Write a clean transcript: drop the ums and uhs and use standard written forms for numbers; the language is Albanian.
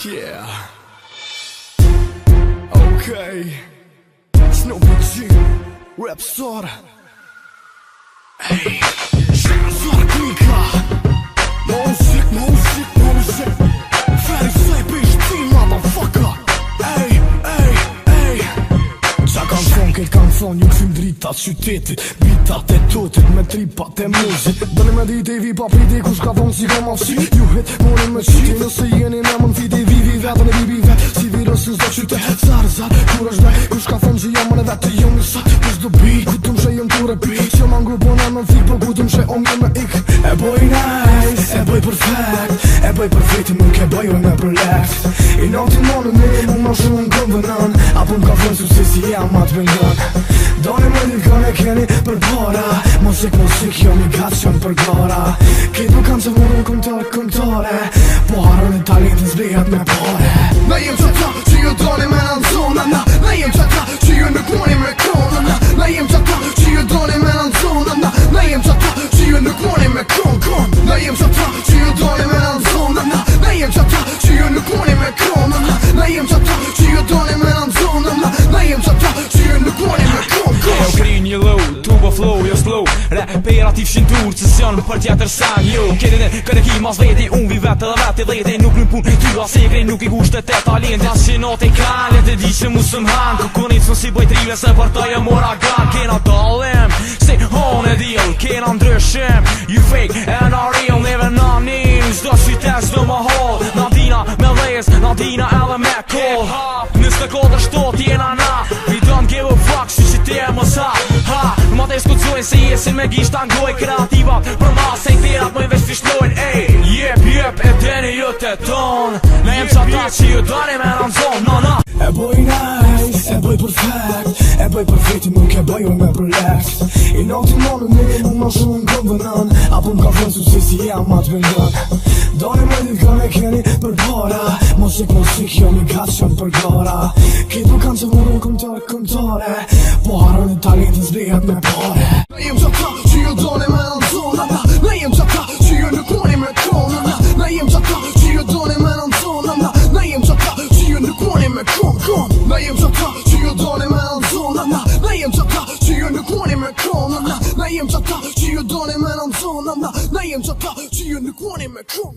Yeah. Okay. Snoopy G, Rap Sora. Hey. Zornika. Music. Very sleepy, team motherfucker. Hey. Qa kanë thonë, këtë kanë thonë, ju kësim dritat qytetit, bitat e totit, me tripat e muzit. Dëni me dit e vi pa priti, kush ka thonë si ka mafsi. Ju hit, moni me qyti, nëse jeni me mën fiti, vivi vetën e bibi vet, si virësin zdo qytet. Zar, kur është daj, kush ka thonë që jam më në vetë, jam në sat, kush do bi, ku t'um që jem t'u repi. Që ma ngupon e më thik, po ku t'um që om jem me ik. E boj nice, e boj perfect, e boj për vitin, nuk e boj me për lex. I natin monë me, mu ma shumë në këmë vënën, apo m'ka thonë suksesi jam ma t'bëngan. Doni me dit kone keni për para, musik, jam i gatë qënë për gara. Kitë më kanë që vërën këmtare, po harën e talentin zbijat me pare. Ne jem qëta që ju doni me në zona, ne jem qëta që ju nuk moni me kona, ne jem qëta që ju doni me në zona, ne jem qëta që ju nuk moni me kon, ne jem qëta që ju doni me në zona, ne jem qëta që ju nuk moni me kona, ne jem qëta që ju doni me në zona, ne jem qëta që ju nuk moni me kon. Jo kri një low, tubo flow, jo slow, rapera ti fshin tur, që s'jon për tjetër sang. Jo, këtë dhe këtë ki mas veti, unë vi vetë dhe vetë dhejti, nuk në pun, ty asekri nuk i kushtet e talenti. As që not e kanë, të di që mu sëm han, kukonit së si bojtrive se për të e mora gan. Kena dalim, se hon e deal, kena ndryshim, you fake and are real, never na nin, zdo qytet, zdo më hall, Nadina me lez, Nadina edhe me call. Nësë kodër shtot jena na, we don't give a fuck, si që te e më sa. Në ma të eskudzojnë se jesin me gisht angoj, kreativat për ma se i terat më i veç fishlojnë. Ej, jep, e deni jët e ton, ne jem qata që ju dani me në zonë, E boj nice, e boj perfect, e boj për vitin, nuk e boj me për lex. I natin monë me, mu ma shumë në këmë vënën, apo m'ka thonë suksesi jam ma t'bëngan. Doni me dit kone keni për para, musik, jam i gatë qënë për gara. Kitë më kanë që vërën këmtare, po harën e talentin zbijat me pare. Ne jem qëta që ju doni me në zona, ne jem qëta që ju nuk moni me kona, ne jem qëta që ju doni me në zona, ne jem qëta që ju nuk moni me kon, ne jem qëta që ju doni me në zona, ne jem qëta që ju nuk moni me kona, ne jem qëta që ju doni me në zona, ne jem qëta që ju nuk moni me kon.